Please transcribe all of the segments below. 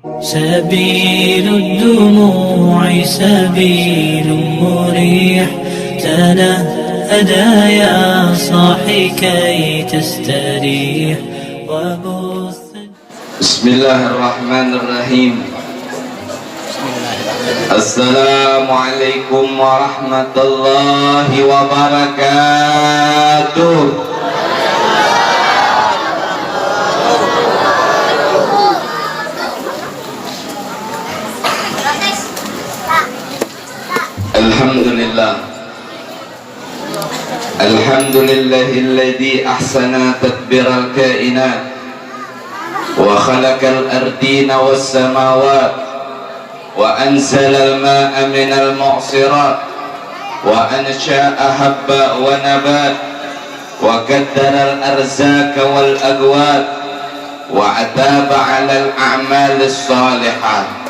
سبيل الدموع سبيل مريح تنهدى يا صاحي كي تستريح وبث. بسم الله الرحمن الرحيم. السلام عليكم ورحمة الله وبركاته. Alhamdulillah. Alhamdulillahilladzi ahsana tadbiral kainat wa khalaqal ardina was samawat wa anzalal ma'a minal mu'sirat wa ansha'a habba wa nabat wa qaddaral arzaka wal agwat wa ataba 'alal a'malis shalihat.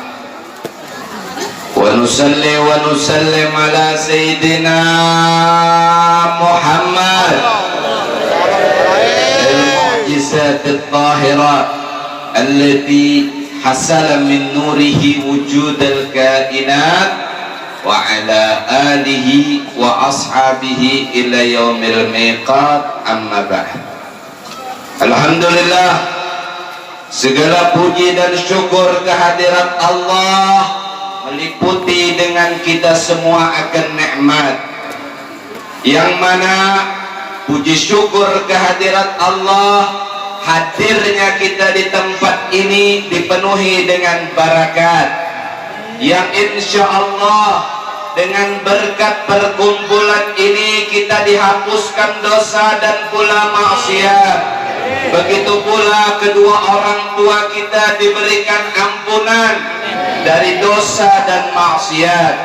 Wa nusalli wa nusallim ala sayyidina Muhammad al-mu'jizat al-tahirat allati hasala min nurihi wujud al-kainat wa ala alihi wa ashabihi ila yaumil miqat, amma ba'd. Alhamdulillah, segala puji dan syukur kehadirat Allah meliputi dengan kita semua akan nikmat yang mana puji syukur kehadirat Allah, hadirnya kita di tempat ini dipenuhi dengan barakat yang insya Allah dengan berkat perkumpulan ini kita dihapuskan dosa dan pula maksiat. Begitu pula kedua orang tua kita diberikan ampunan dari dosa dan maksiat,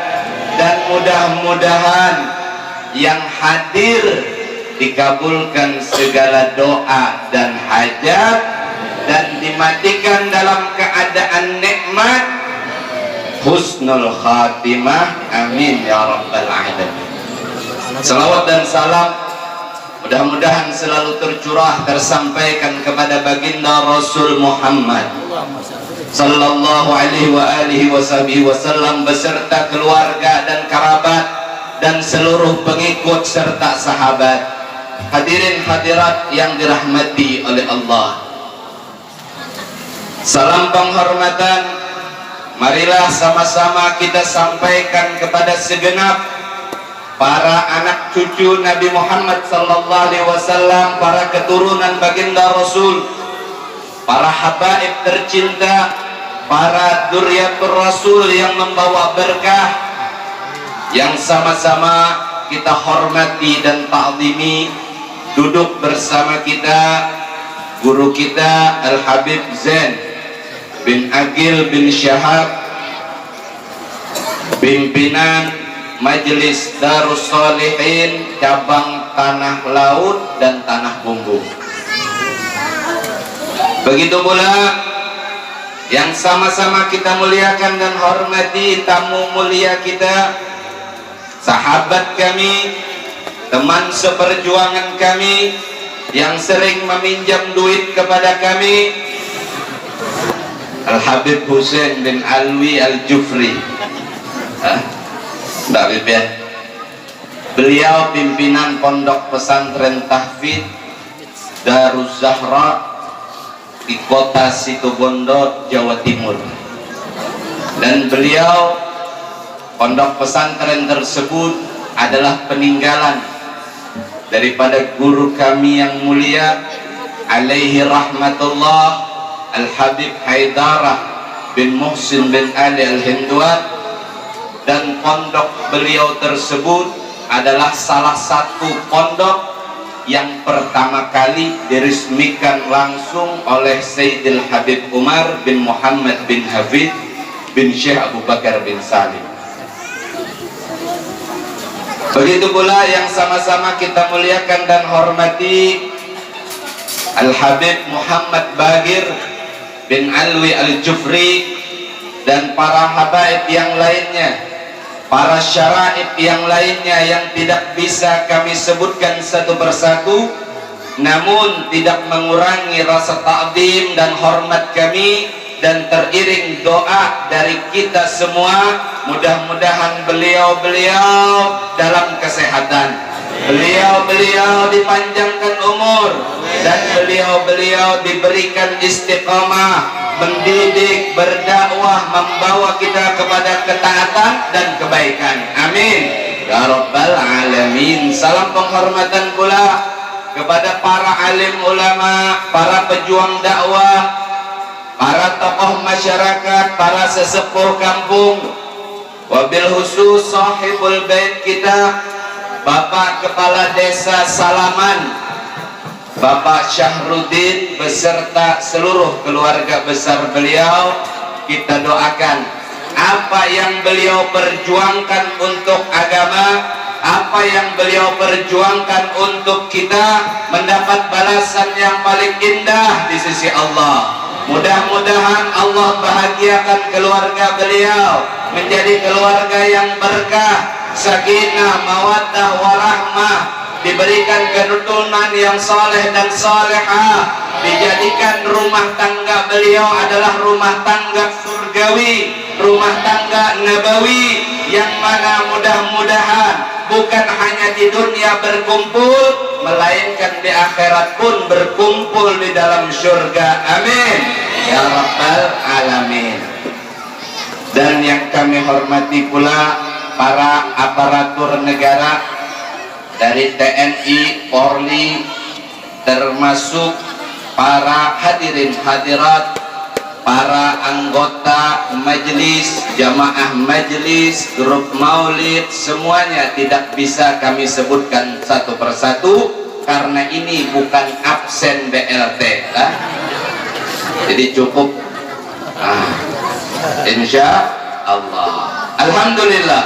dan mudah-mudahan yang hadir dikabulkan segala doa dan hajat dan dimatikan dalam keadaan nikmat husnul khatimah, amin ya rabbal alamin. Salawat dan salam mudah-mudahan selalu tercurah tersampaikan kepada baginda Rasul Muhammad sallallahu alaihi wa alihi wasallam beserta keluarga dan kerabat dan seluruh pengikut serta sahabat. Hadirin hadirat yang dirahmati oleh Allah, salam penghormatan marilah sama-sama kita sampaikan kepada segenap para anak cucu Nabi Muhammad sallallahu alaihi wasallam, para keturunan baginda Rasul, para habaib tercinta, para dzurriyyatur Rasul yang membawa berkah, yang sama-sama kita hormati dan ta'zimi. Duduk bersama kita guru kita Al-Habib Zain bin Agil bin Syahab, pimpinan Majelis Darus Shalihin cabang Tanah Laut dan Tanah Bumbu. Begitu pula yang sama-sama kita muliakan dan hormati tamu mulia kita, sahabat kami, teman seperjuangan kami yang sering meminjam duit kepada kami, Al-Habib Husain bin Alwi Al-Jufri. Mbak Bibir, beliau pimpinan Pondok Pesantren Tahfidz Daruz Zahra di kota Situbondo, Jawa Timur, dan beliau pondok pesantren tersebut adalah peninggalan daripada guru kami yang mulia alaihi rahmatullah Al-Habib Haidarah bin Muhsin bin Ali Al-Hindwat, dan pondok beliau tersebut adalah salah satu pondok yang pertama kali diresmikan langsung oleh Sayyidil Habib Umar bin Muhammad bin Hafid bin Syekh Abu Bakar bin Salim. Begitu pula yang sama-sama kita muliakan dan hormati Al-Habib Muhammad Bagir bin Alwi Al-Jufri dan para habaib yang lainnya, para syaraib yang lainnya yang tidak bisa kami sebutkan satu persatu, namun tidak mengurangi rasa ta'zim dan hormat kami dan teriring doa dari kita semua, mudah-mudahan beliau-beliau dalam kesehatan, beliau-beliau dipanjangkan umur, dan beliau-beliau diberikan istiqamah mendidik, berdakwah, membawa kita kepada ketaatan dan kebaikan. Amin ya rabbal alamin. Salam penghormatan pula kepada para alim ulama, para pejuang dakwah, para tokoh masyarakat, para sesepuh kampung, wabil khusus sahibul bait kita, Bapak Kepala Desa Salaman, Bapak Syahruddin beserta seluruh keluarga besar beliau. Kita doakan apa yang beliau perjuangkan untuk agama, apa yang beliau perjuangkan untuk kita, mendapat balasan yang paling indah di sisi Allah. Mudah-mudahan Allah bahagiakan keluarga beliau menjadi keluarga yang berkah, sakinah, mawaddah, warahmah, diberikan keturunan yang saleh dan salehah, dijadikan rumah tangga beliau adalah rumah tangga surgawi, rumah tangga nabawi, yang mana mudah-mudahan bukan hanya di dunia berkumpul, melainkan di akhirat pun berkumpul di dalam surga. Amin ya rabbal alamin. Dan yang kami hormati pula para aparatur negara dari TNI, Polri, termasuk para hadirin hadirat, para anggota majelis, jamaah majelis, grup maulid, semuanya tidak bisa kami sebutkan satu persatu karena ini bukan absen BLT. Jadi cukup. Insya Allah. Alhamdulillah.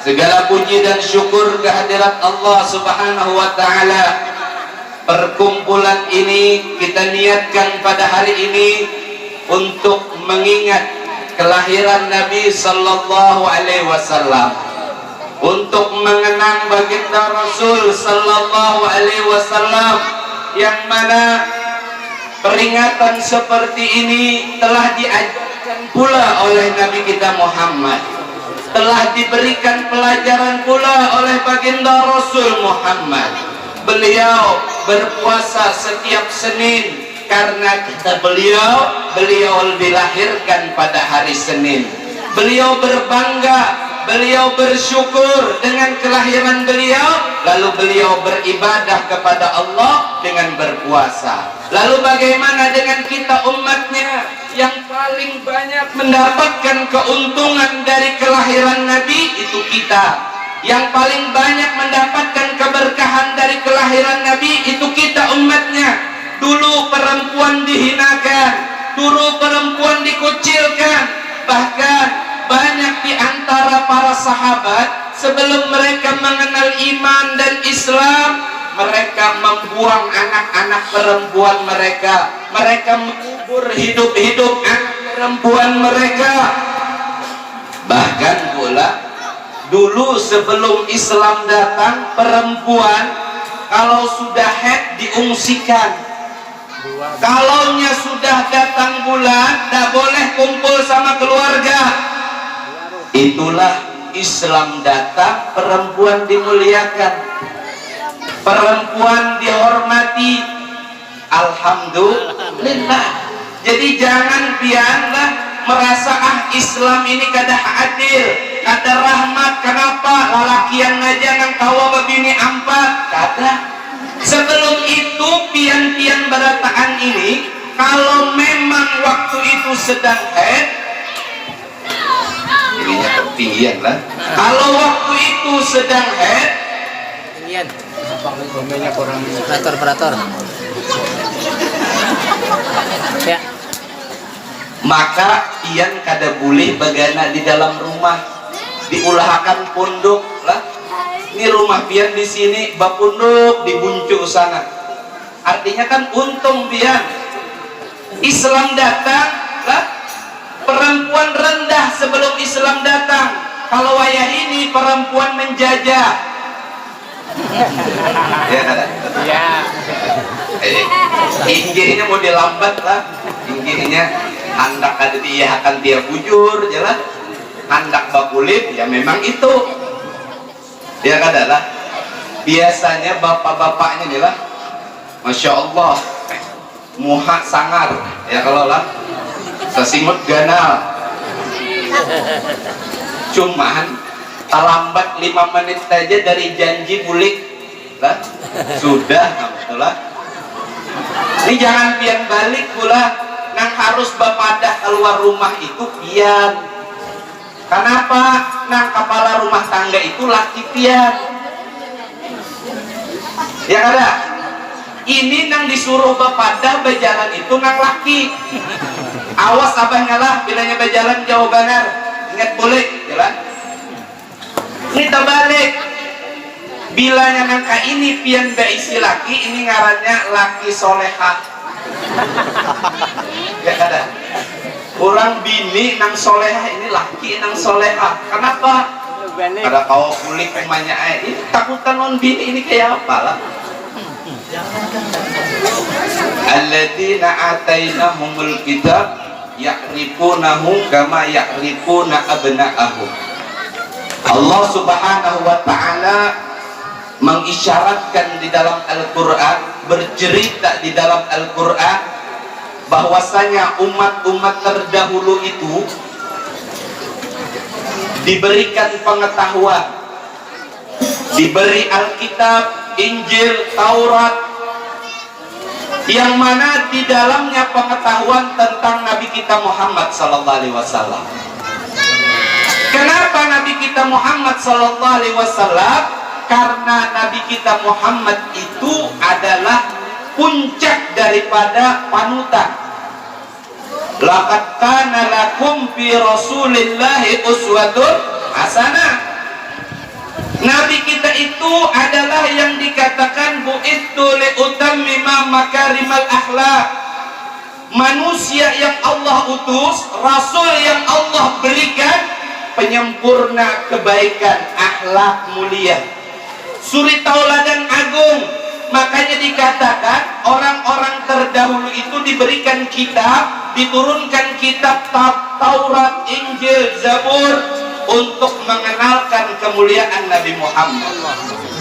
Segala puji dan syukur kehadirat Allah Subhanahu wa ta'ala. Perkumpulan ini kita niatkan pada hari ini untuk mengingat kelahiran Nabi Sallallahu Alaihi Wasallam, untuk mengenang baginda Rasul Sallallahu Alaihi Wasallam, yang mana peringatan seperti ini telah diajarkan pula oleh Nabi kita Muhammad, telah diberikan pelajaran pula oleh baginda Rasul Muhammad. Beliau berpuasa setiap Senin karena kata beliau dilahirkan pada hari Senin. Beliau berbangga, beliau bersyukur dengan kelahiran beliau, lalu beliau beribadah kepada Allah dengan berpuasa. Lalu bagaimana dengan kita umatnya yang paling banyak mendapatkan keuntungan dari kelahiran Nabi? Itu kita. Yang paling banyak mendapatkan keberkahan dari kelahiran Nabi itu kita umatnya. Dulu perempuan dihinakan, dulu perempuan dikucilkan, bahkan banyak di antara para sahabat sebelum mereka mengenal iman dan Islam, mereka membuang anak-anak perempuan mereka, mereka mengubur hidup-hidup anak perempuan mereka. Bahkan pula dulu sebelum Islam datang, perempuan kalau sudah haid diungsikan. Kalaunya sudah datang bulan, tidak boleh kumpul sama keluarga. Itulah Islam datang, perempuan dimuliakan, perempuan dihormati. Alhamdulillah. Jadi jangan biarlah merasa Islam ini kada adil, kada rahmat. Kenapa lalakian aja nang kawa babini ampat? Kada. Sebelum itu pian-pian berataan ini, kalau memang waktu itu sedang haid, ininya ketinggian lah. Kalau waktu itu sedang haid, ketinggian. Apa kurang operator. Ya. Maka pian kada boleh bagana di dalam rumah, diulahakan pondok lah. Ini rumah pian di sini, bapunduk di buncuk sana. Artinya kan untung pian. Islam datang, lah, perempuan rendah sebelum Islam datang. Kalau wayah ini perempuan menjajah. Ya. Inggirnya mau dilambat lah, inggirnya. Hendak ada dia akan dia bujur jelas, hendak bakulit ya memang itu ya kadalah. Biasanya bapak-bapaknya nih lah, masya Allah, muha sangar ya kalau lah, sesimut ganal. Cuman terlambat 5 menit saja dari janji bulik lah, sudah betul lah. Ini jangan pian balik pula, nang harus bapadah keluar rumah itu pian. Kenapa? Nang kepala rumah tangga itu laki pian. Ya kada, ini nang disuruh bapadah berjalan itu nang laki. Awas abahnya lah, bilanya berjalan jauh benar, ingat boleh jalan. Ini terbalik, bilanya nangka ini pian berisi laki, ini ngarannya laki soleha. Ya kada, orang bini nang soleha, ini laki nang soleha. Kenapa? Ada kau kulik emangnya ini takutan non bini ini kayak apa lah? Alladzina atainahumul kitab ya'rifunahu kama ya'rifuna abna'ahum. Allah Subhanahu wa taala mengisyaratkan di dalam Al-Qur'an, bercerita di dalam Al-Qur'an bahwasanya umat-umat terdahulu itu diberikan pengetahuan, diberi Alkitab, Injil, Taurat, yang mana di dalamnya pengetahuan tentang Nabi kita Muhammad sallallahu alaihi wasallam. Kenapa Nabi kita Muhammad sallallahu alaihi wasallam? Karena Nabi kita Muhammad itu adalah puncak daripada panutan. Laqad kana lakum fi Rasulillahi uswatun hasanah. Nabi kita itu adalah yang dikatakan bu'itsu li utammima makarimal akhlak. Manusia yang Allah utus, rasul yang Allah berikan penyempurna kebaikan, akhlak mulia, suri tauladan agung. Makanya dikatakan orang-orang terdahulu itu diberikan kitab, diturunkan kitab Taurat, Injil, Zabur untuk mengenalkan kemuliaan Nabi Muhammad.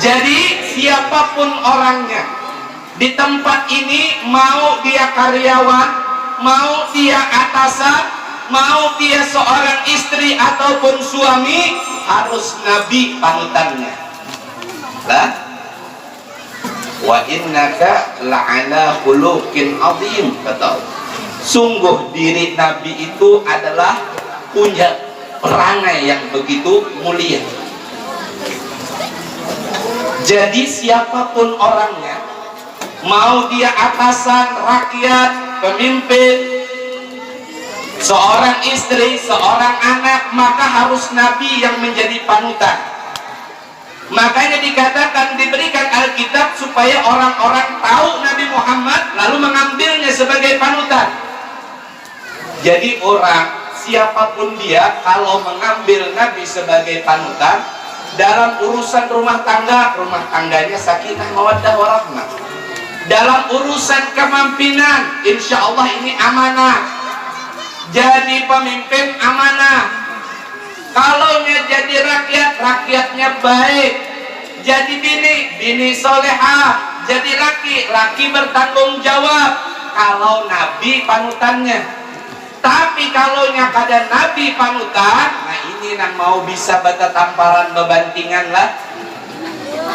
Jadi siapapun orangnya di tempat ini, mau dia karyawan, mau dia atasan, mau dia seorang istri ataupun suami, harus Nabi panutannya lah. Wa innaka la'ala khuluqin azim, kata sungguh diri Nabi itu adalah punya perangai yang begitu mulia. Jadi siapapun orangnya, mau dia atasan, rakyat, pemimpin, seorang istri, seorang anak, maka harus Nabi yang menjadi panutan. Makanya dikatakan diberikan Alkitab supaya orang-orang tahu Nabi Muhammad lalu mengambilnya sebagai panutan. Jadi orang siapapun dia kalau mengambil Nabi sebagai panutan dalam urusan rumah tangganya sakinah mawaddah warahmah. Dalam urusan kepemimpinan, insya Allah ini amanah. Jadi pemimpin amanah. Kalau jadi rakyat, rakyatnya baik. Jadi bini solehah. Jadi laki bertanggung jawab. Kalau Nabi panutannya. Tapi kalau kada Nabi panutan, nah ini nang mau bisa bata tamparan bebantingan lah.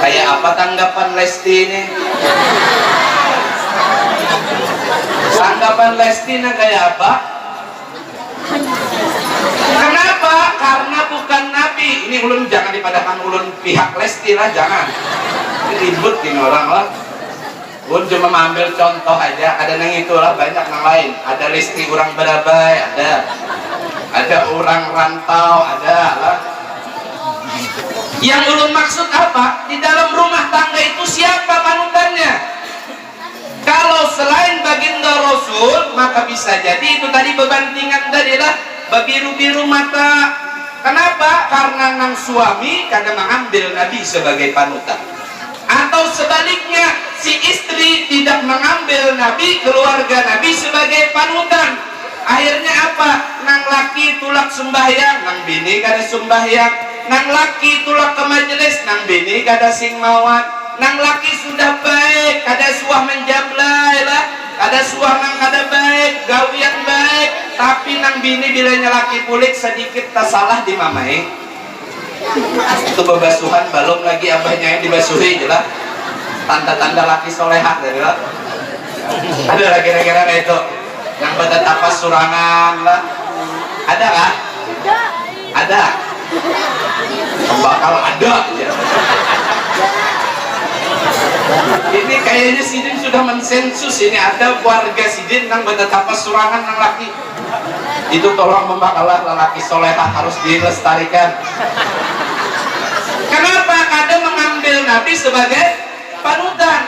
Kayak apa tanggapan Lesti ini? Tanggapan Lesti nang kayak apa? Kenapa? Karena bukan Nabi. Ini ulun jangan dipadahkan ulun pihak Lesti lah, jangan. Ini ribut ini orang lah. Ulun cuma ambil contoh aja. Ada nang itulah, banyak nang lain. Ada Lesti orang Barabai, ada orang rantau, ada lah. Yang ulun maksud apa? Di dalam rumah tangga itu siapa panutannya? Kalau selain baginda Rasul, maka bisa jadi itu tadi bebantingan tadi lah, berbiru-biru mata. Kenapa? Karena nang suami kadang mengambil Nabi sebagai panutan. Atau sebaliknya, si istri tidak mengambil Nabi, keluarga Nabi sebagai panutan. Akhirnya apa? Nang laki tulak sembahyang, nang bini kada sembahyang. Nang laki tulak ke majelis, nang bini kada sing mawat. Nang laki sudah baik, kada suah menjablay lah, kada suah nang kada baik, gawian baik. Tapi nang bini bilanya laki pulik sedikit tak salah di mamai. Itu bebasuhan belum lagi abahnya yang dibasuhi jelas. Tanda-tanda laki solehah dari lah. Ada lagi kira-kira kayak itu yang pada tapas surangan lah, ada kah? Ada. Bakal ada ya. Ini kayaknya Sidin sudah mensensus ini ada warga Sidin yang pada tapas surangan yang laki. Itu tolong membakalah lelaki solehah harus dilestarikan. Kenapa? Kadang mengambil Nabi sebagai panutan.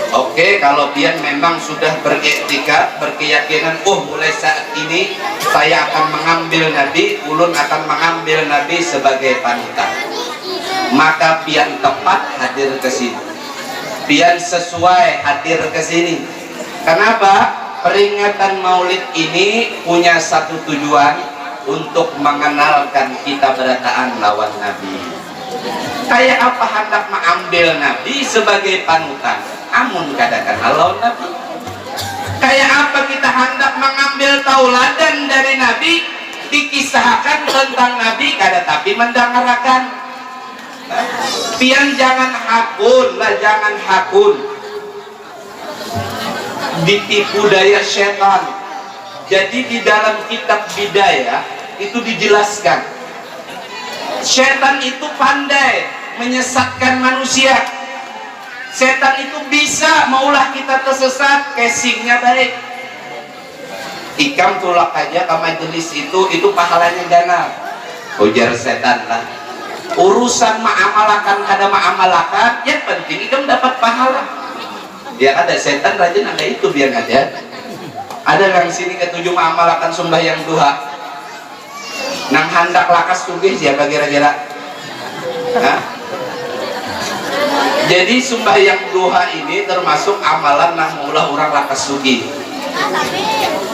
Oke, kalau pian memang sudah beriktikad, berkeyakinan, mulai saat ini saya akan mengambil Nabi, ulun akan mengambil Nabi sebagai panutan. Maka pian tepat hadir ke sini. Pian sesuai hadir ke sini. Kenapa? Peringatan Maulid ini punya satu tujuan untuk mengenalkan kita berataan lawan Nabi. Kayak apa hendak mengambil Nabi sebagai panutan? Amun kadakan lawan Nabi. Kayak apa kita hendak mengambil tauladan dari Nabi, dikisahkan tentang Nabi kada tapi mendengarkan. Pian jangan hakun lah, jangan hakun ditipu daya setan. Jadi di dalam kitab Bidayah itu dijelaskan setan itu pandai menyesatkan manusia. Setan itu bisa maulah kita tersesat, casingnya baik. Ikam tulak aja ke majelis itu pahalanya ganal. Ujar setan lah. Urusan ma'amalakan kada ma'amalakan, yang penting ikam dapat pahala. Ya ada setan rajin ada itu biar ada. Ada yang sini ketujuh ma'amalakan sembahyang duha. Nang handak lakas tugih siapa kira-kira? Hah? Jadi sembahyang duha ini termasuk amalan nang maulah orang lakas sugi.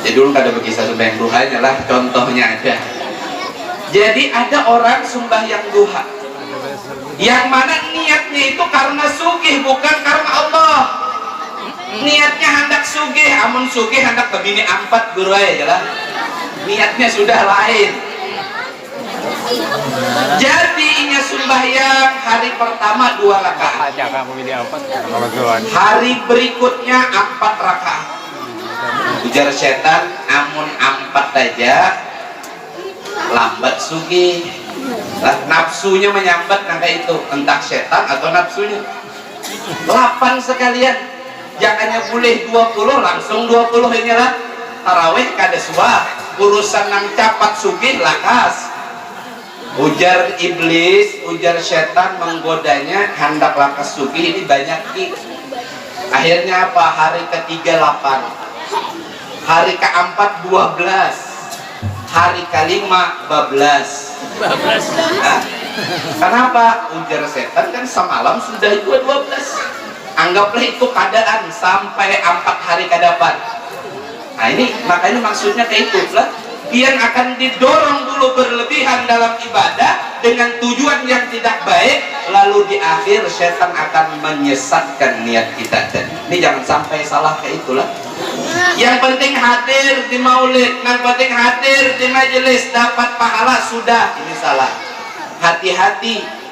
Jadi dulu kada berkisah sembahyang duhanya lah, contohnya aja. Jadi ada orang sembahyang duha yang mana niatnya itu karena sugih, bukan karena Allah. Niatnya hendak sugih, amun sugih hendak ke bini 4 guru aja lah. Niatnya sudah lain. Jadi inya sembahyang hari pertama 2 rakaat. Hari berikutnya 4 rakaat. Ujar setan, amun 4 aja lambat sugi. Lah nafsunya menyambat nangka itu, entah setan atau nafsunya. 8 sekalian. Jangannya boleh 20, langsung 20 ini lah. Tarawih kada suah, urusan nang capat sugih lakas. Ujar iblis, ujar setan menggodanya hendak lakas sugih ini banyak ki. Akhirnya apa? Hari ketiga 8, hari keempat 12, hari kelima 12. Nah, kenapa? Ujar setan kan semalam sudah 12. Anggaplah itu keadaan sampai 4 hari ke depan. Nah ini makanya maksudnya kayak itu lah. Pian akan didorong dulu berlebihan dalam ibadah dengan tujuan yang tidak baik, lalu di akhir setan akan menyesatkan niat kita. Ini jangan sampai salah kayak itulah. Yang penting hadir di maulid, yang penting hadir di majelis dapat pahala sudah. Ini salah. Hati-hati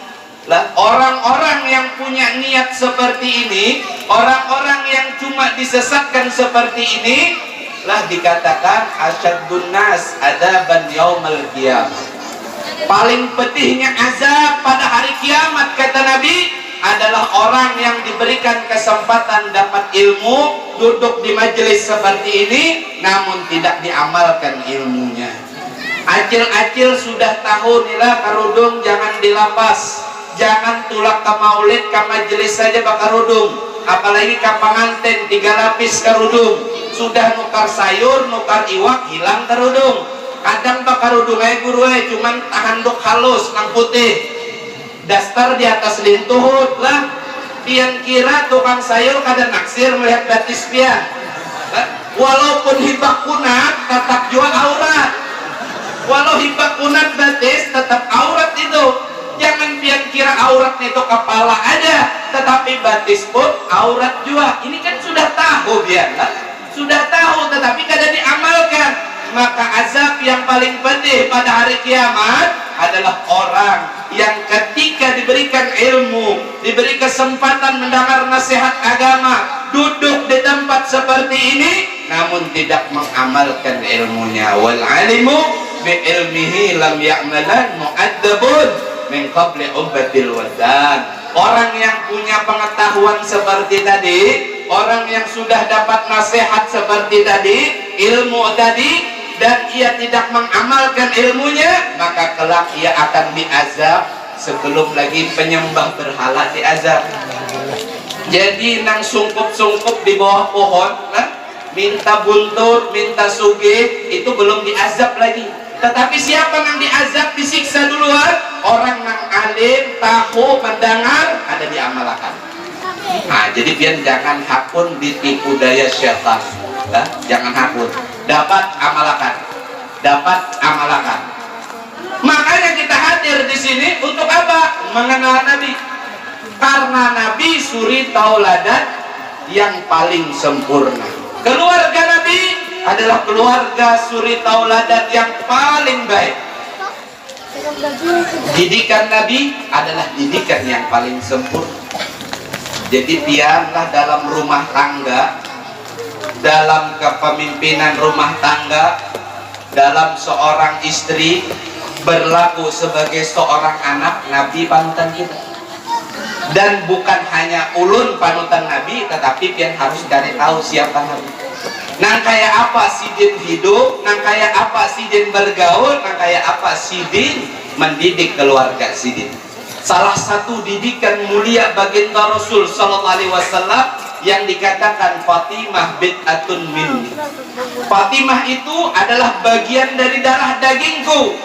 lah orang-orang yang punya niat seperti ini, orang-orang yang cuma disesatkan seperti ini lah dikatakan asyadun nas adaban yaumal qiyamah. Paling pedihnya azab pada hari kiamat kata Nabi adalah orang yang diberikan kesempatan dapat ilmu, duduk di majelis seperti ini namun tidak diamalkan ilmunya. Acil-acil sudah tahu nila karudung jangan dilapas, jangan tulak ke maulid ke majelis saja bakar rudung, apalagi ke pengantin 3 lapis karudung. Sudah nukar sayur, nukar iwak, hilang kerudung. Kadang bakar kerudung aja guru aja, cuman handuk halus, nang putih. Daster di atas lintuhut lah. Pian kira tukang sayur kada naksir melihat batis pian. Walaupun hibah kunat tetap juga aurat. Walau hibah kunat batis tetap aurat itu. Jangan pian kira auratnya itu kepala aja, tetapi batis pun aurat juga. Ini kan sudah tahu biar, sudah tahu, tetapi kada diamalkan. Maka azab yang paling pedih pada hari kiamat adalah orang yang ketika diberikan ilmu, diberi kesempatan mendengar nasihat agama, duduk di tempat seperti ini, namun tidak mengamalkan ilmunya. Wal alimu bi ilmihi lam ya'malan mu'addabun min qabli ubadil wadan. Orang yang punya pengetahuan seperti tadi, orang yang sudah dapat nasihat seperti tadi, ilmu tadi, dan ia tidak mengamalkan ilmunya, maka kelak ia akan diazab sebelum lagi penyembah berhala diazab. Jadi nang sungkup-sungkup di bawah pohon, minta buntut, minta sugih, itu belum diazab lagi. Tetapi siapa yang diazab, disiksa duluan? Orang yang alim, tahu, mendengar, ada diamalkan. Nah, jadi biar jangan hakun ditipu daya syaitan. Jangan hakun. Dapat amalkan. Dapat amalkan. Makanya kita hadir di sini untuk apa? Mengenal Nabi. Karena Nabi suri tauladan yang paling sempurna. Keluarga Nabi adalah keluarga suri tauladan yang paling baik. Didikan Nabi adalah didikan yang paling sempurna. Jadi biarlah dalam rumah tangga, dalam kepemimpinan rumah tangga, dalam seorang istri berlaku sebagai seorang anak, Nabi panutan kita. Dan bukan hanya ulun panutan Nabi, tetapi pian harus cari tahu siapa Nabi. Nang kayak apa sidin hidup, nang kayak apa sidin bergaul, nang kayak apa sidin mendidik keluarga sidin. Salah satu didikan mulia baginda Rasul sallallahu alaihi wasallam yang dikatakan Fatimah bid'atun minni. Fatimah itu adalah bagian dari darah dagingku.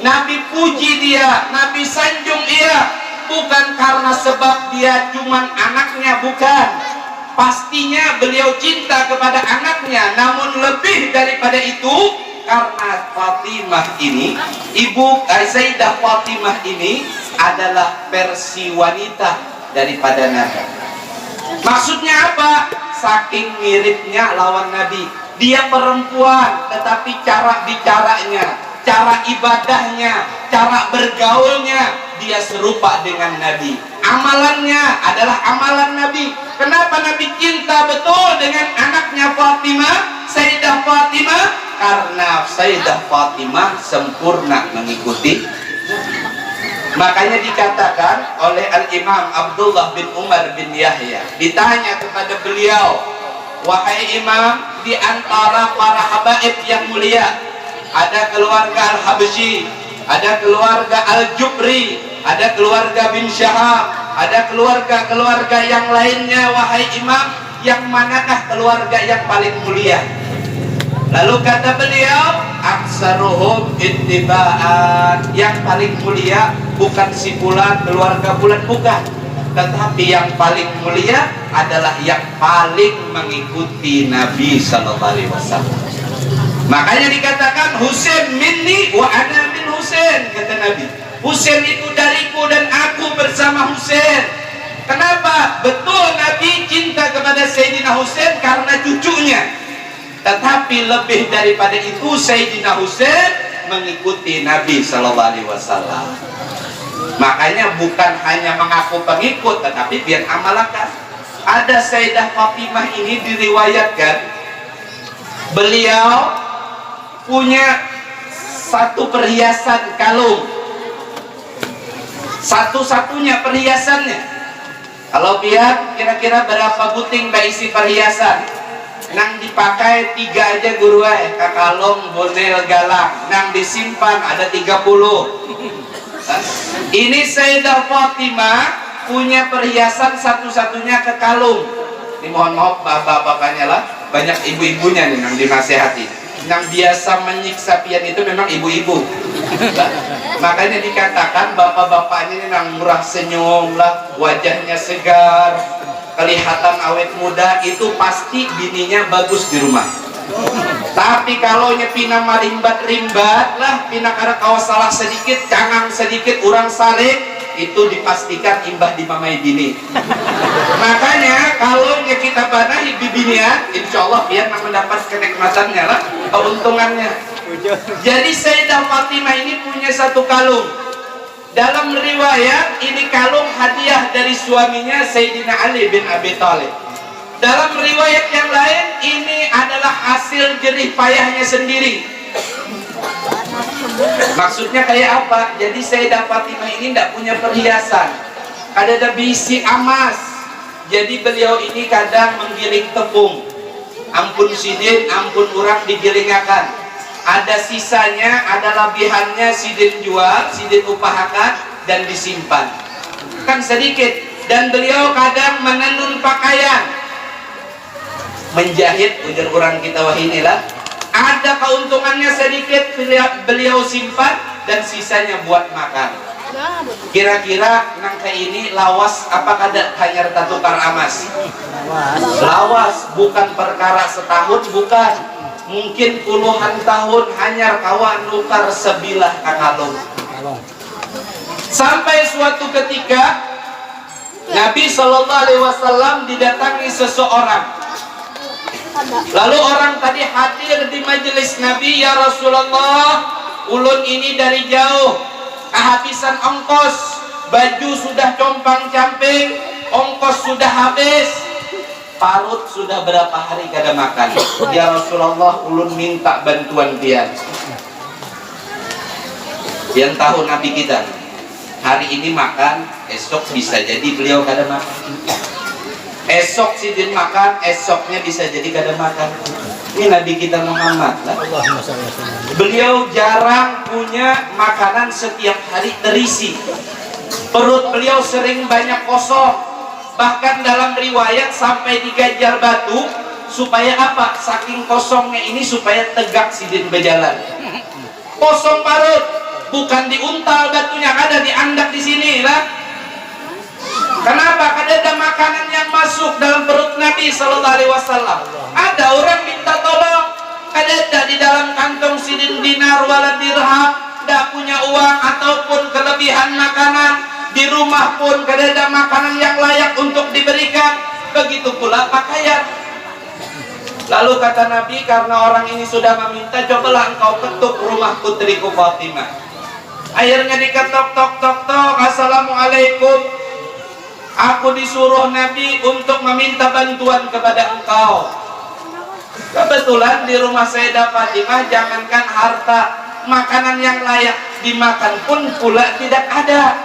Nabi puji dia, Nabi sanjung ia, bukan karena sebab dia cuman anaknya, bukan. Pastinya beliau cinta kepada anaknya, namun lebih daripada itu karena Fatimah ini, ibu Sayyidah Fatimah ini adalah versi wanita daripada Nabi. Maksudnya apa? Saking miripnya lawan Nabi. Dia perempuan, tetapi cara bicaranya, cara ibadahnya, cara bergaulnya, dia serupa dengan Nabi. Amalannya adalah amalan Nabi. Kenapa Nabi cinta betul dengan anaknya Fatimah, Sayyidah Fatimah? Karena Sayyidah Fatimah sempurna mengikuti. Makanya dikatakan oleh Al-Imam Abdullah bin Umar bin Yahya, ditanya kepada beliau, wahai Imam, di antara para habaib yang mulia, ada keluarga Al-Habsyi, ada keluarga Al-Jubri, ada keluarga bin Syahab, ada keluarga-keluarga yang lainnya, wahai Imam, yang manakah keluarga yang paling mulia? Lalu kata beliau, aksaruhum ittiba'an, yang paling mulia bukan si fulan, keluarga fulan, bukan, tetapi yang paling mulia adalah yang paling mengikuti Nabi sallallahu alaihi wasallam. Makanya dikatakan Husain minni wa ana min Husain, kata Nabi. Husain itu dariku dan aku bersama Husain. Kenapa? Betul Nabi cinta kepada Sayyidina Husain karena cucunya. Tetapi lebih daripada itu Sayyidina Husain mengikuti Nabi sallallahu alaihi wasallam. Makanya bukan hanya mengaku pengikut, tetapi biar amalkan. Ada Sayyidah Fatimah ini diriwayatkan beliau punya satu perhiasan kalung, satu-satunya perhiasannya. Kalau lihat kira-kira berapa buting isi perhiasan, nang dipakai 3 aja guru kakalong bonel galang, nang disimpan ada 30. Ini Sayyidah Fatimah punya perhiasan satu-satunya ke kalung. Ini mohon maaf bapak-bapaknya lah, banyak ibu-ibunya nih nang dinasehati. Yang biasa menyiksa pian itu memang ibu-ibu. Makanya dikatakan bapak-bapaknya ini nang murah senyum lah, wajahnya segar, kelihatan awet muda, itu pasti bininya bagus di rumah. Tapi kalau pina marimbat-rimbat lah, pina kada kawas salah sedikit, cangang sedikit, orang saling, itu dipastikan imbah di mamai bini. Makanya kalau kita banahi bibinian, insya Allah biar mendapat kenikmatannya lah, keuntungannya. Jadi Sayyidah Fatimah ini punya satu kalung. Dalam riwayat ini kalung hadiah dari suaminya Sayyidina Ali bin Abi Thalib. Dalam riwayat yang lain ini adalah hasil jerih payahnya sendiri. Maksudnya kayak apa? Jadi Sayyidah Fatimah ini tidak punya perhiasan, ada bisi emas. Jadi beliau ini kadang menggiling tepung, ampun sidin, ampun urang digilingakan. Ada sisanya, ada lebihannya sidin jual, sidin upahakan dan disimpan. Kan sedikit. Dan beliau kadang menenun pakaian, menjahit, ujar orang kita wah inilah. Ada keuntungannya sedikit, beliau simpan dan sisanya buat makan. Kira-kira nangka ini lawas apa kada hanya tatukar amas? Lawas, bukan perkara setahun, bukan. Mungkin puluhan tahun hanya kawan nukar sebilah kakalung. Sampai suatu ketika Nabi Shallallahu Alaihi Wasallam didatangi seseorang. Lalu orang tadi hadir di majelis Nabi, ya Rasulullah, ulun ini dari jauh, kehabisan ongkos, baju sudah compang-camping, ongkos sudah habis, parut sudah berapa hari kada makan. Ya Rasulullah, ulun minta bantuan pian. Yang tahu Nabi kita, hari ini makan, esok bisa jadi beliau kada makan. Esok sidin makan, esoknya bisa jadi kada makan. Ini Nabi kita Muhammad lah. Beliau jarang punya makanan setiap hari terisi. Perut beliau sering banyak kosong. Bahkan dalam riwayat sampai digajar batu supaya apa? Saking kosongnya ini supaya tegak sidin berjalan. Kosong parut, bukan diuntal batunya, ada diandak di sini lah. Kenapa? Karena ada makanan yang masuk dalam perut Nabi Sallallahu Alaihi Wasallam. Ada orang minta tolong, ada di dalam kantong sidin dinar wala dirham, tidak punya uang ataupun kelebihan makanan. Di rumah pun kada ada makanan yang layak untuk diberikan. Begitu pula pakaian. Lalu kata Nabi, karena orang ini sudah meminta, cobalah engkau ketuk rumah putriku Fatimah. Akhirnya diketok, tok tok tok, assalamualaikum. Aku disuruh Nabi untuk meminta bantuan kepada engkau. Kebetulan di rumah Sayyidah Fatimah jangankan harta, makanan yang layak dimakan pun pula tidak ada.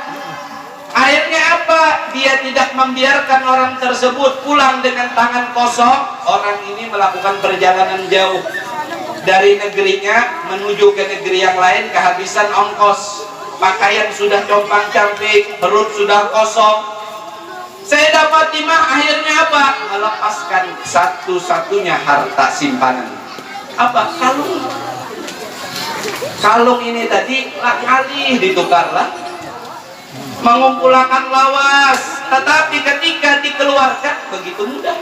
Akhirnya apa? Dia tidak membiarkan orang tersebut pulang dengan tangan kosong. Orang ini melakukan perjalanan jauh dari negerinya menuju ke negeri yang lain, kehabisan ongkos, pakaian sudah compang-camping, perut sudah kosong. Sayyidah Fatimah akhirnya apa? Melepaskan satu-satunya harta simpanan. Apa? Kalung. Kalung ini tadi kali ditukarlah, mengumpulkan lawas, tetapi ketika dikeluarkan begitu mudah.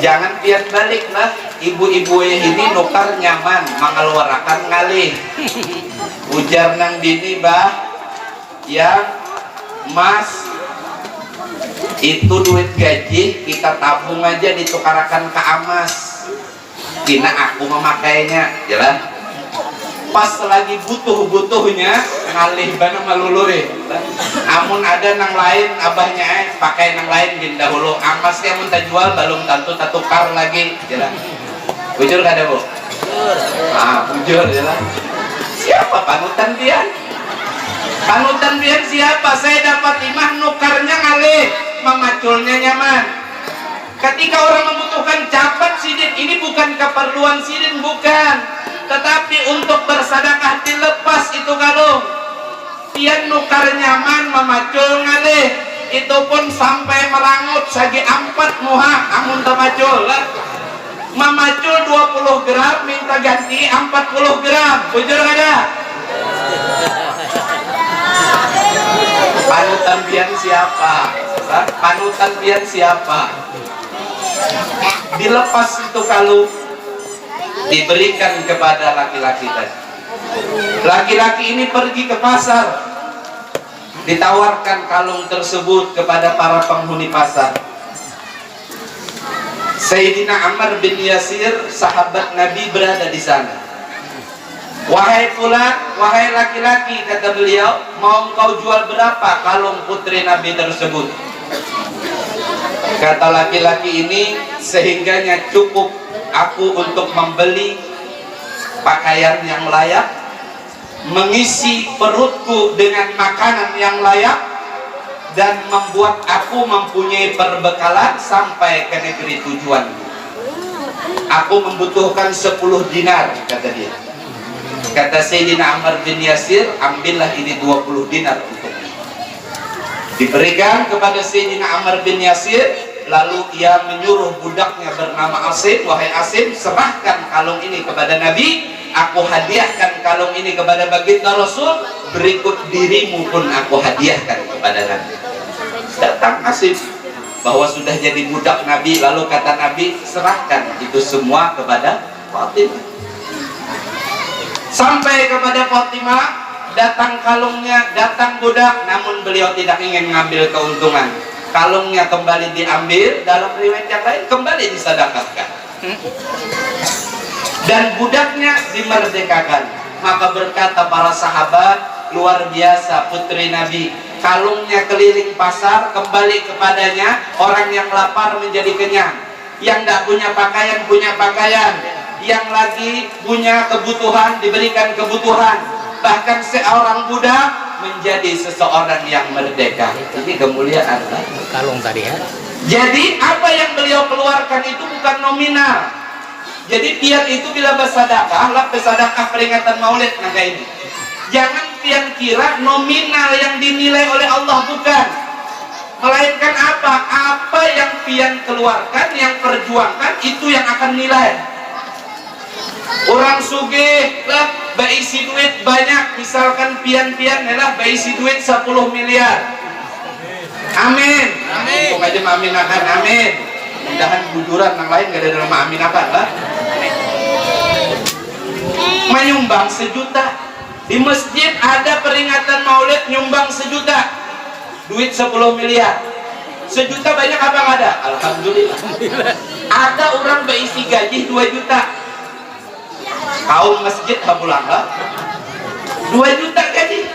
Jangan biar baliklah, ibu-ibu ini nukar nyaman, mengeluarkan ngalih. Ujar nang dini bah, yang mas itu duit gaji kita tabung aja ditukarakan ke emas. Kina aku memakainya, jelas. Pas lagi butuh-butuhnya ngalih bana maluluri. Amun ada nang lain abahnya pakai nang lain din dahulu. Emasnya mun jual belum tentu tukar lagi, jelas. Bujur kada bu? Ah, bujur jelas. Siapa panutan dia? Panutan dia siapa? Sayyidah Fatimah nukarnya ngalih, memaculnya nyaman. Ketika orang membutuhkan capat sidin, ini bukan keperluan sidin, bukan, tetapi untuk bersedekah dilepas itu kalung. Dia nukar nyaman, memacul ngalih, itu pun sampai merangut sagi 4 muha, amun temacul lah. Memacul 20 gram, minta ganti 40 gram, bujur ada? Panutan pian siapa? Panutan pian siapa? Dilepas itu kalung, diberikan kepada laki-laki tadi. Laki-laki ini pergi ke pasar, ditawarkan kalung tersebut kepada para penghuni pasar. Sayyidina Ammar bin Yasir, sahabat Nabi, berada di sana. Wahai fulan, wahai laki-laki, kata beliau, mau engkau jual berapa kalung putri Nabi tersebut? Kata laki-laki ini, sehingganya cukup aku untuk membeli pakaian yang layak, mengisi perutku dengan makanan yang layak, dan membuat aku mempunyai perbekalan sampai ke negeri tujuanku. Aku membutuhkan 10 dinar, kata dia. Kata Sayyidina Ammar bin Yasir, ambillah ini 20 dinar untukmu. Diberikan kepada Sayyidina Ammar bin Yasir. Lalu ia menyuruh budaknya bernama Asim, wahai Asim, serahkan kalung ini kepada Nabi. Aku hadiahkan kalung ini kepada baginda Rasul. Berikut dirimu pun aku hadiahkan kepada Nabi. Datang Asim bahwa sudah jadi budak Nabi. Lalu kata Nabi, serahkan itu semua kepada Fatimah. Sampai kepada Fatimah, datang kalungnya, datang budak, namun beliau tidak ingin mengambil keuntungan. Kalungnya kembali diambil, dalam riwayat yang lain kembali disedekahkan. Dan budaknya dimerdekakan. Maka berkata para sahabat, luar biasa putri Nabi. Kalungnya keliling pasar, kembali kepadanya. Orang yang lapar menjadi kenyang, yang tidak punya pakaian, yang lagi punya kebutuhan diberikan kebutuhan. Bahkan seorang budak menjadi seseorang yang merdeka. Ini kemuliaan kalung tadi ya. Jadi apa yang beliau keluarkan itu bukan nominal. Jadi pian itu bila bersedekah, lah bersedekah peringatan Maulid naga ini. Jangan pian kira nominal yang dinilai oleh Allah, bukan. Melainkan apa? Apa yang pian keluarkan, yang perjuangkan, itu yang akan nilai. Orang sugih lah baisi duit banyak, misalkan pian-pian lah baisi duit 10 miliar. Amin. Amin. Kok aja aminakan, amin. Mudahan bujuran yang lain gak ada dalam aminakan lah. Menyumbang 1 juta. Di masjid ada peringatan Maulid nyumbang 1 juta. Duit 10 miliar. 1 juta banyak apa nggak ada? Alhamdulillah. Ada orang berisi gaji 2 juta. Kaum masjid habulanglah 2 juta gaji.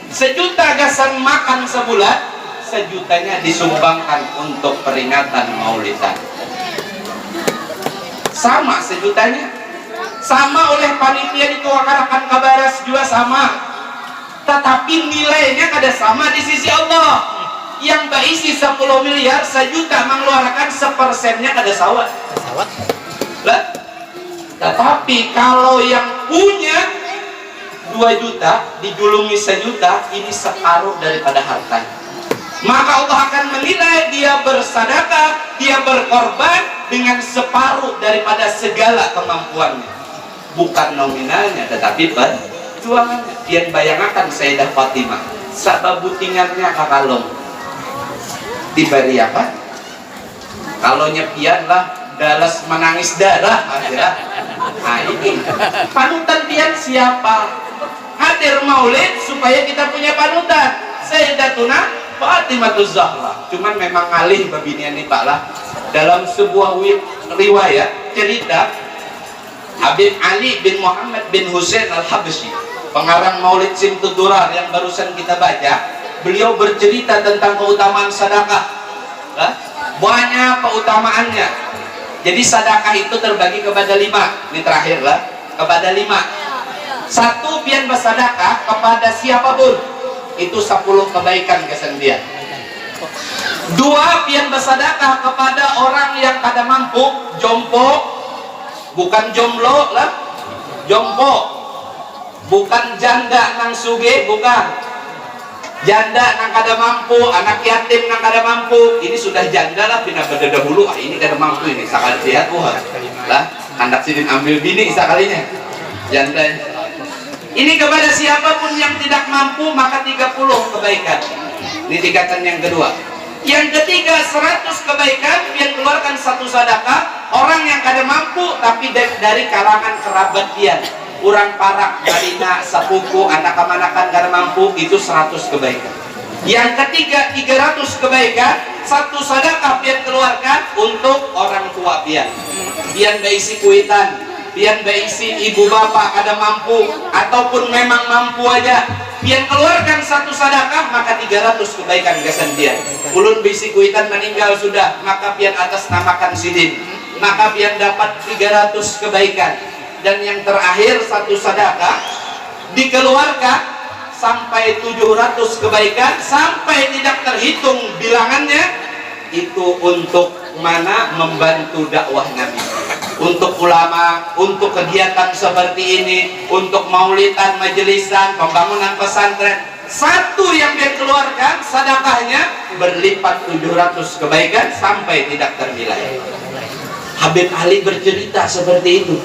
1 juta gasan makan sebulan, 1 jutanya disumbangkan untuk peringatan Maulidan. Sama 1 jutanya. Sama oleh panitia dikeluarkan kabaras juga sama. Tetapi nilainya ada sama di sisi Allah. Yang berisi 10 miliar, 1 juta mengeluarkan 1%-nya ada sawat. Lah. Tetapi kalau yang punya 2 juta dijulungi 1 juta, ini separuh daripada hartanya. Maka Allah akan menilai dia bersedekah, dia berkorban dengan separuh daripada segala kemampuannya. Bukan nominalnya, tetapi perjuangannya. Dia bayangkan Sayyidah Fatimah, sababutingannya kalung diberi apa? Kalaunya pian lah, dalas menangis darah akhirnya. Nah ini panutan pian siapa? Hadir Maulid supaya kita punya panutan. Sayyidatuna Fatimahuz Zahra. Cuman memang alih babinian ini Pak lah. Dalam sebuah riwayat cerita, Habib Ali bin Muhammad bin Husain Al-Habsyi, pengarang Maulid Simtud Durar yang barusan kita baca, beliau bercerita tentang keutamaan sedekah. Banyak keutamaannya. Jadi sedekah itu terbagi kepada 5. Ini terakhir lah, kepada 5. 1, pian bersedekah kepada siapapun, itu 10 kebaikan kesan dia. 2, pian bersedekah kepada orang yang kada mampu, jompo, bukan jomblo lah, jompo, bukan janda nang suge, bukan janda nang kada mampu, anak yatim nang kada mampu. Ini sudah janda lah, pindah pada dahulu. Ini kada mampu, ini sakal lihat lah, anak sidin ambil bini sakalinya janda. Ini kepada siapapun yang tidak mampu, maka 30 kebaikan. Ini tingkatan yang kedua. Yang ketiga, 100 kebaikan yang keluarkan 1 sedekah orang yang kada mampu tapi dari kalangan kerabat pian, urang parak, balina, sepupu, anak amanakan kada mampu, itu 100 kebaikan. Yang ketiga 300 kebaikan, satu sedekah pian keluarkan untuk orang tua pian. Pian beisi kuitan, pian beisi ibu bapak kada mampu ataupun memang mampu aja, pian keluarkan satu sedekah, maka 300 kebaikan gasan pian. Ulun beisi kuitan meninggal sudah, maka pian atas namakan sidin, maka pian dapat 300 kebaikan. Dan yang terakhir satu sedekah dikeluarkan sampai 700 kebaikan, sampai tidak terhitung bilangannya. Itu untuk mana? Membantu dakwah Nabi, untuk ulama, untuk kegiatan seperti ini, untuk maulidan, majelisan, pembangunan pesantren. Satu yang dia keluarkan sedekahnya berlipat 700 kebaikan sampai tidak ternilai. Habib Ali bercerita seperti itu.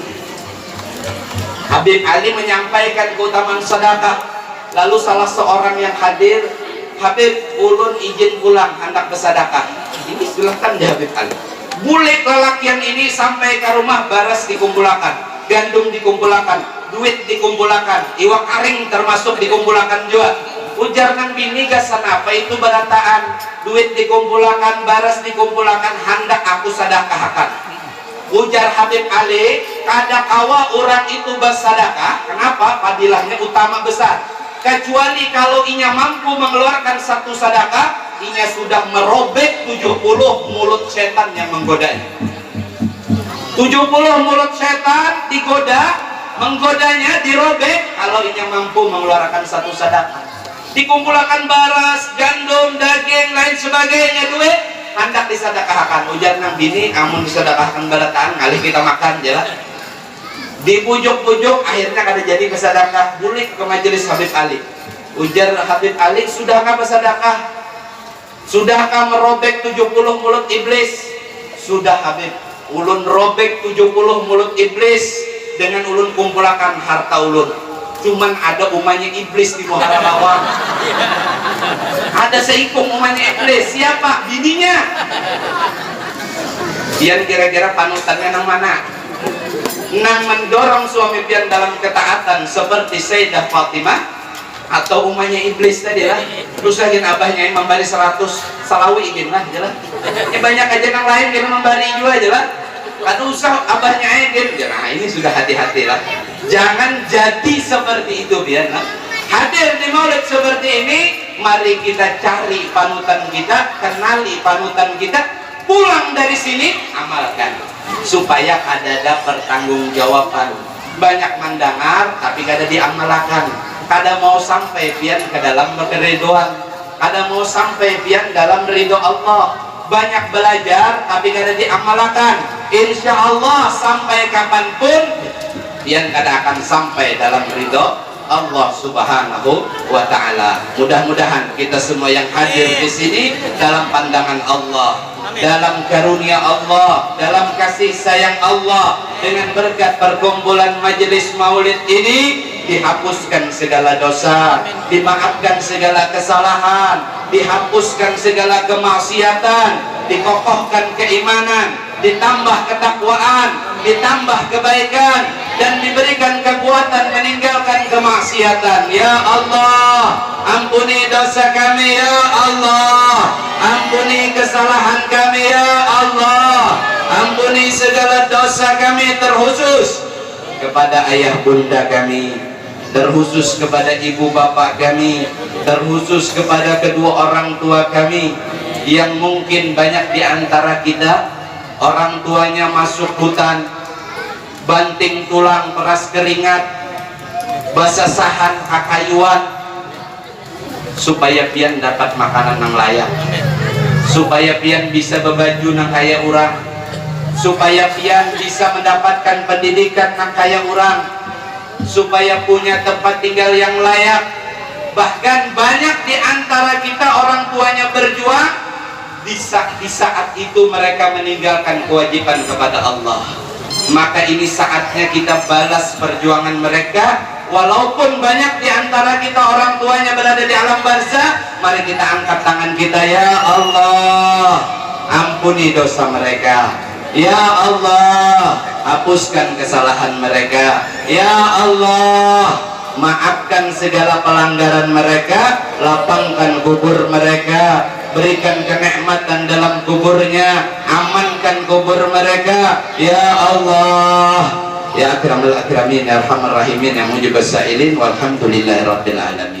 Habib Ali menyampaikan keutamaan sedekah. Lalu salah seorang yang hadir, Habib, ulun izin pulang hendak bersedekah. Ini silakan ya Habib Ali. Bulik lelakian ini sampai ke rumah, baras dikumpulkan, gandum dikumpulkan, duit dikumpulkan, iwak aring termasuk dikumpulkan juga. Ujar nang bini gasan apa itu berataan, duit dikumpulkan, baras dikumpulkan, hendak aku sedekahkan. Ujar Habib Ali, kada kawa orang itu bersedekah. Kenapa? Fadilahnya utama besar. Kecuali kalau inya mampu mengeluarkan satu sedekah, inya sudah merobek 70 mulut setan yang menggodanya. 70 mulut setan digoda, menggodanya dirobek kalau inya mampu mengeluarkan satu sedekah. Dikumpulkan baras, gandum, daging, lain sebagainya, duit hendak disedekahkan. Ujar nang bini, amun disedekahkan barataan kali kita makan jelas. Dipujuk-pujuk akhirnya kada jadi bersedekah. Bulik ke majelis Habib Ali. Ujar Habib Ali, sudahkah bersedekah? Sudahkah merobek 70 mulut iblis? Sudah Habib. Ulun robek 70 mulut iblis dengan ulun kumpulkan harta ulun. Cuman ada umanya iblis di muara lawang. Ada seikung umanya iblis. Siapa? Bininya. Pian kira-kira panutannya nang mana? Nang mendorong suami pian dalam ketaatan seperti Sayyidah Fatimah, atau umanya iblis tadi lah. Terus lagi abahnya yang memberi 100 salawi ingin lah jelas. Ya banyak aja yang lain yang memberi juga jelas. Aduh usah abahnya ingin. Nah ini sudah hati-hati lah. Jangan jadi seperti itu pian lah. Hadir di maulid seperti ini, mari kita cari panutan kita, kenali panutan kita, pulang dari sini amalkan. Supaya ada pertanggungjawaban. Banyak mendengar tapi kada diamalkan. Kada mau sampai pian ke dalam keriduan, kada mau sampai pian dalam ridho Allah. Banyak belajar tapi kada diamalkan. Insya Allah sampai kapanpun pian kada akan sampai dalam ridho Allah Subhanahu wa Ta'ala. Mudah-mudahan kita semua yang hadir di sini dalam pandangan Allah, dalam karunia Allah, dalam kasih sayang Allah, dengan berkat perkumpulan majelis maulid ini dihapuskan segala dosa, dimaafkan segala kesalahan, dihapuskan segala kemaksiatan, dikokohkan keimanan, ditambah ketakwaan, ditambah kebaikan, dan diberikan kekuatan meninggalkan kemaksiatan. Ya Allah, ampuni dosa kami ya Allah, ampuni kesalahan kami ya Allah, ampuni segala dosa kami, terkhusus kepada ayah bunda kami, terkhusus kepada ibu bapak kami, terkhusus kepada kedua orang tua kami, yang mungkin banyak di antara kita orang tuanya masuk hutan, banting tulang, peras keringat, basasahan kakayuan, supaya pian dapat makanan yang layak, supaya pian bisa berbaju nang kaya orang, supaya pian bisa mendapatkan pendidikan nang kaya orang, supaya punya tempat tinggal yang layak. Bahkan banyak di antara kita orang tuanya berjuang, di saat itu mereka meninggalkan kewajiban kepada Allah. Maka ini saatnya kita balas perjuangan mereka. Walaupun banyak di antara kita orang tuanya berada di alam barzah, mari kita angkat tangan kita, ya Allah, ampuni dosa mereka, Ya Allah, hapuskan kesalahan mereka. Ya Allah, maafkan segala pelanggaran mereka, lapangkan kubur mereka, berikan kenikmatan dalam kuburnya, amankan kubur mereka. Ya Allah, ya akramul akramin, ya arhamar rahimin, ya mujibas sa'ilin, walhamdulillahirabbil alamin.